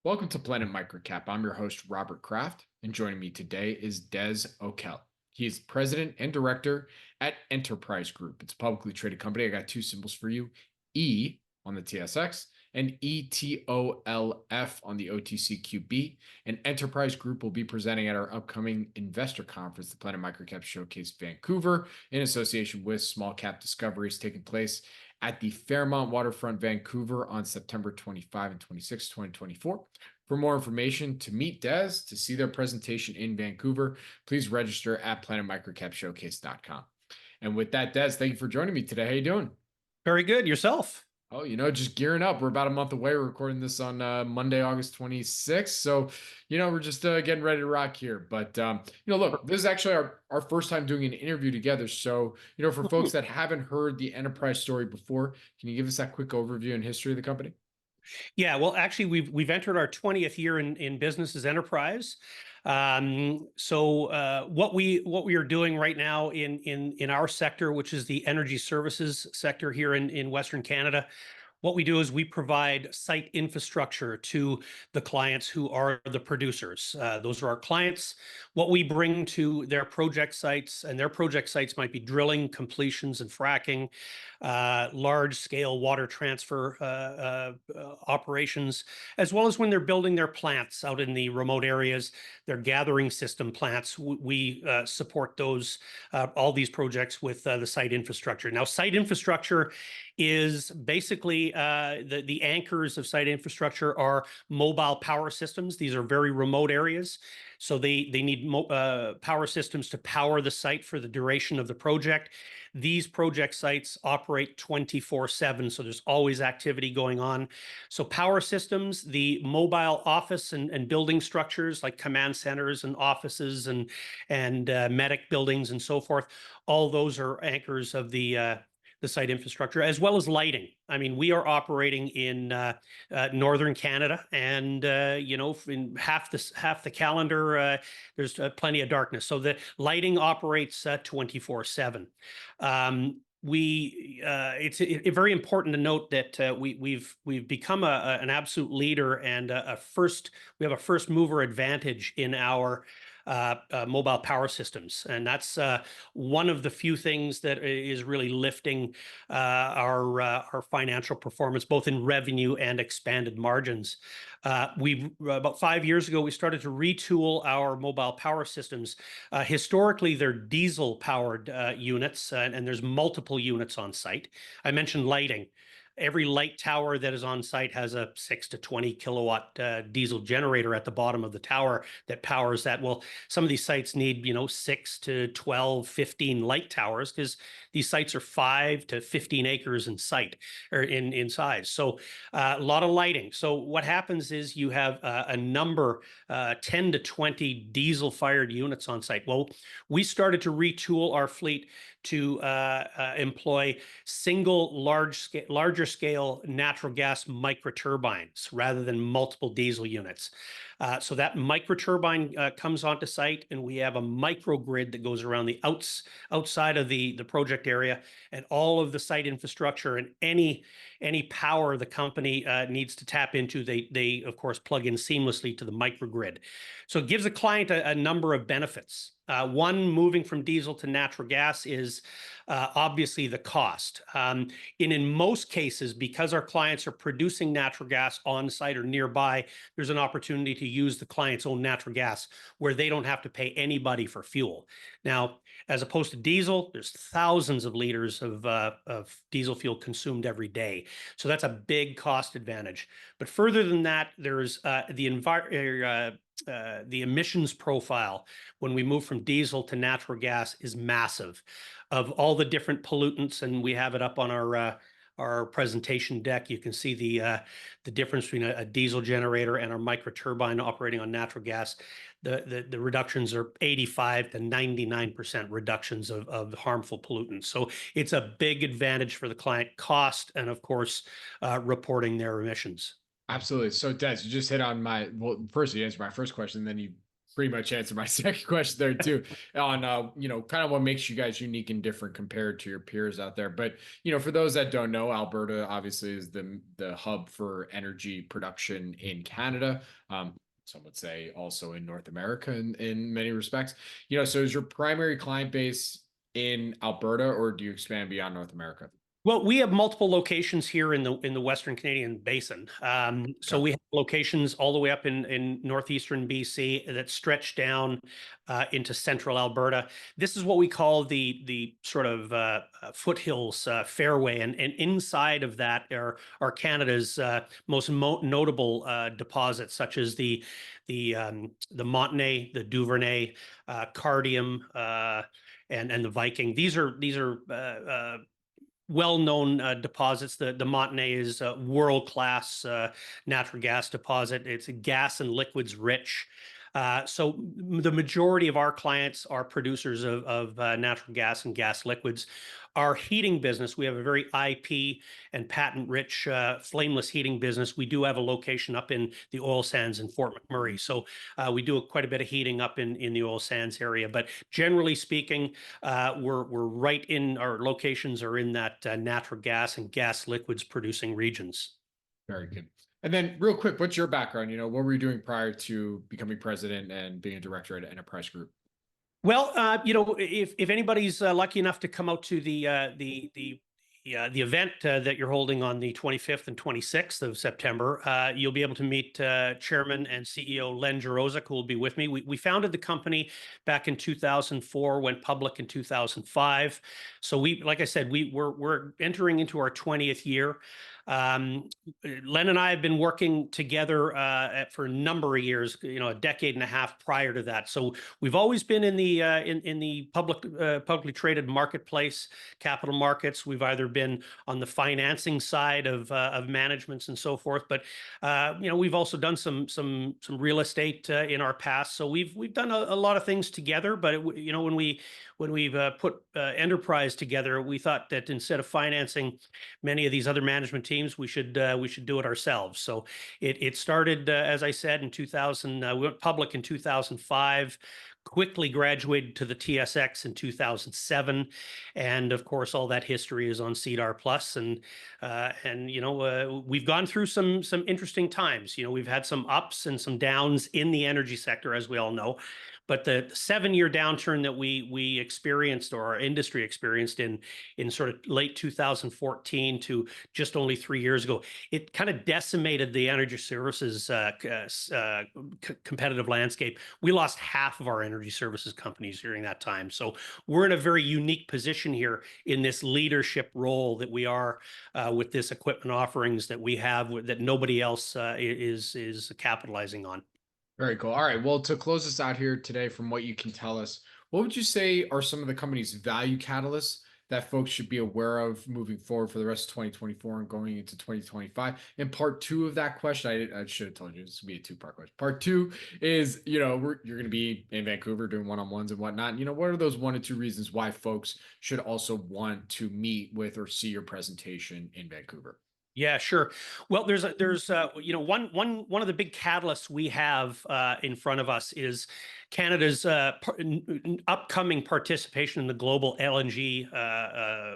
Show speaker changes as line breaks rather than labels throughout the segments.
Welcome to Planet MicroCap. I'm your host, Robert Kraft, and joining me today is Des Okell. He is president and director at Enterprise Group. It's a publicly traded company. I got two symbols for you, E on the TSX and ETOLF on the OTCQB. And Enterprise Group will be presenting at our upcoming investor conference, the Planet MicroCap Showcase Vancouver, in association with Small Cap Discoveries, taking place at the Fairmont Waterfront, Vancouver on September 25 and 26, 2024. For more information, to meet Des, to see their presentation in Vancouver, please register at planetmicrocapshowcase.com. And with that, Des, thank you for joining me today. How you doing?
Very good. Yourself?
Oh, just gearing up. We're about a month away. We're recording this on Monday, August 26th. So, we're just getting ready to rock here. But, look, this is actually our first time doing an interview together. So, for folks that haven't heard the Enterprise story before, can you give us that quick overview and history of the company?
Yeah, well, actually, we've entered our 20th year in business as Enterprise. What we are doing right now in our sector, which is the energy services sector here in Western Canada, what we do is we provide site infrastructure to the clients who are the producers. Those are our clients. What we bring to their project sites, and their project sites might be drilling, completions, and fracking, large-scale water transfer operations, as well as when they're building their plants out in the remote areas, their gathering system plants. We support those all these projects with the site infrastructure. Now, site infrastructure is basically the anchors of site infrastructure are mobile power systems. These are very remote areas, so they need power systems to power the site for the duration of the project. These project sites operate 24/7, so there's always activity going on. So power systems, the mobile office and building structures like command centers and offices and medic buildings and so forth, all those are anchors of the site infrastructure, as well as lighting. I mean, we are operating in northern Canada, and in half the calendar, there's plenty of darkness. So the lighting operates 24/7. It's very important to note that we've become an absolute leader and we have a first mover advantage in our mobile power systems, and that's one of the few things that is really lifting our financial performance, both in revenue and expanded margins. About 5 years ago, we started to retool our mobile power systems. Historically, they're diesel-powered units, and there's multiple units on site. I mentioned lighting. Every light tower that is on site has a 6 to 20 kilowatt diesel generator at the bottom of the tower that powers that. Well, some of these sites need 6 to 12, 15 light towers, because these sites are 5 to 15 acres in size. So a lot of lighting. So what happens is you have a number, 10 to 20 diesel fired units on site. Well, we started to retool our fleet to employ single larger scale natural gas microturbines rather than multiple diesel units. So that microturbine comes onto site, and we have a microgrid that goes around the outside of the project area, and all of the site infrastructure and any power the company needs to tap into, they of course plug in seamlessly to the microgrid. So it gives a client a number of benefits. One, moving from diesel to natural gas is obviously the cost. In most cases, because our clients are producing natural gas on site or nearby, there's an opportunity to use the client's own natural gas where they don't have to pay anybody for fuel. Now, as opposed to diesel, there's thousands of liters of diesel fuel consumed every day. So that's a big cost advantage. But further than that, there's the emissions profile when we move from diesel to natural gas is massive. Of all the different pollutants, and we have it up on our presentation deck, you can see the difference between a diesel generator and our microturbine operating on natural gas. The reductions are 85 to 99% reductions of harmful pollutants. So it's a big advantage for the client, cost, and of course, reporting their emissions.
Absolutely. So, Des, you just hit on first you answered my first question, then you pretty much answered my second question there too, on kind of what makes you guys unique and different compared to your peers out there. But for those that don't know, Alberta obviously is the hub for energy production in Canada. Some would say also in North America in many respects. So is your primary client base in Alberta, or do you expand beyond North America?
Well, we have multiple locations here in the Western Canadian Basin. So
Okay.
we have locations all the way up in northeastern BC that stretch down into central Alberta. This is what we call the sort of foothills fairway, and inside of that are Canada's most notable deposits, such as the Montney, the Duvernay, Cardium, and the Viking. These are well-known deposits. The Montney is a world-class natural gas deposit. It's gas and liquids rich. So the majority of our clients are producers of natural gas and gas liquids. Our heating business, we have a very IP and patent-rich flameless heating business. We do have a location up in the oil sands in Fort McMurray. So we do quite a bit of heating up in the oil sands area. But generally speaking, we're right in, our locations are in that natural gas and gas liquids producing regions.
Very good. And then real quick, what's your background? What were you doing prior to becoming president and being a director at Enterprise Group?
Well, if anybody's lucky enough to come out to the event that you're holding on the 25th and 26th of September, you'll be able to meet Chairman and CEO Len Jaroszuk, who will be with me. We founded the company back in 2004, went public in 2005. So like I said, we're entering into our 20th year. Len and I have been working together for a number of years, a decade and a half prior to that. So we've always been in the publicly traded marketplace, capital markets. We've either been on the financing side of managements and so forth, but we've also done some real estate in our past. So we've done a lot of things together. But when we've put Enterprise together, we thought that instead of financing many of these other management teams, we should do it ourselves. So it started, as I said, in 2000. We went public in 2005. Quickly graduated to the TSX in 2007, and of course, all that history is on SEDAR Plus. And we've gone through some interesting times. We've had some ups and some downs in the energy sector, as we all know. But the 7-year downturn that we experienced, or our industry experienced in sort of late 2014 to just only 3 years ago, it kind of decimated the energy services competitive landscape. We lost half of our energy services companies during that time. So we're in a very unique position here in this leadership role that we are with this equipment offerings that we have that nobody else is capitalizing on.
Very cool. All right. Well, to close us out here today, from what you can tell us, what would you say are some of the company's value catalysts that folks should be aware of moving forward for the rest of 2024 and going into 2025? And part two of that question, I should have told you this would be a two-part question. Part two is, you're going to be in Vancouver doing one-on-ones and whatnot. What are those 1 or 2 reasons why folks should also want to meet with or see your presentation in Vancouver?
Yeah, sure. Well, there's one of the big catalysts we have in front of us is Canada's upcoming participation in the global LNG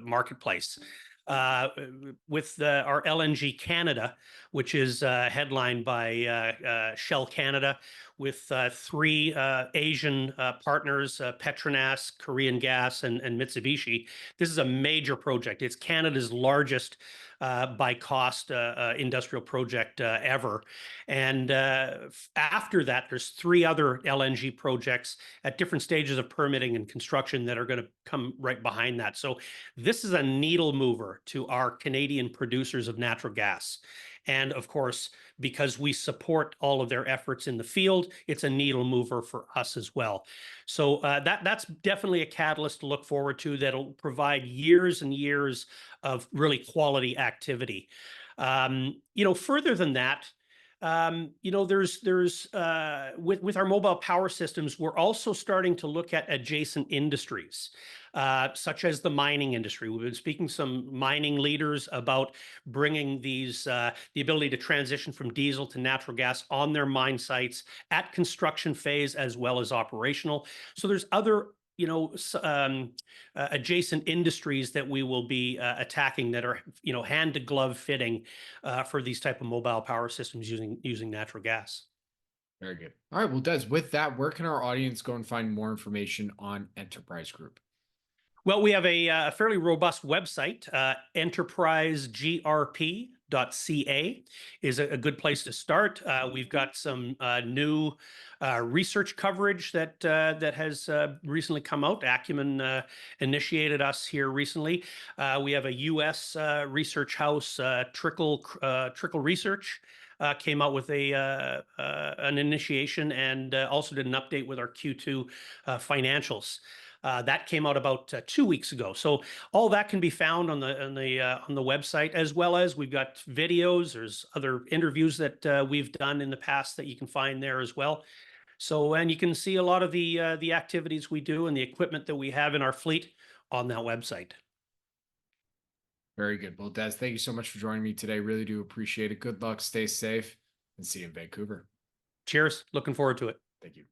marketplace. With our LNG Canada, which is headlined by Shell Canada, with 3 Asian partners, Petronas, Korean Gas, and Mitsubishi. This is a major project. It's Canada's largest by cost industrial project ever. And after that, there's 3 other LNG projects at different stages of permitting and construction that are going to come right behind that. So this is a needle mover to our Canadian producers of natural gas. And of course, because we support all of their efforts in the field, it's a needle mover for us as well. So that's definitely a catalyst to look forward to that'll provide years and years of really quality activity. Further than that, You know, there's with our mobile power systems, we're also starting to look at adjacent industries, such as the mining industry. We've been speaking to some mining leaders about bringing these the ability to transition from diesel to natural gas on their mine sites at construction phase as well as operational. So there's other adjacent industries that we will be attacking that are, hand to glove fitting for these type of mobile power systems using natural gas.
Very good. All right. Well, Des, with that, where can our audience go and find more information on Enterprise Group?
Well, we have a fairly robust website. Enterprisegrp.ca is a good place to start. We've got some new research coverage that has recently come out. Acumen initiated us here recently. We have a U.S. research house, Trickle Research. Came out with an initiation and also did an update with our Q2 financials. That came out about 2 weeks ago. So all that can be found on the website, as well as we've got videos. There's other interviews that we've done in the past that you can find there as well. So, and you can see a lot of the activities we do and the equipment that we have in our fleet on that website.
Very good. Well, Des, thank you so much for joining me today. Really do appreciate it. Good luck. Stay safe and see you in Vancouver.
Cheers. Looking forward to it.
Thank you.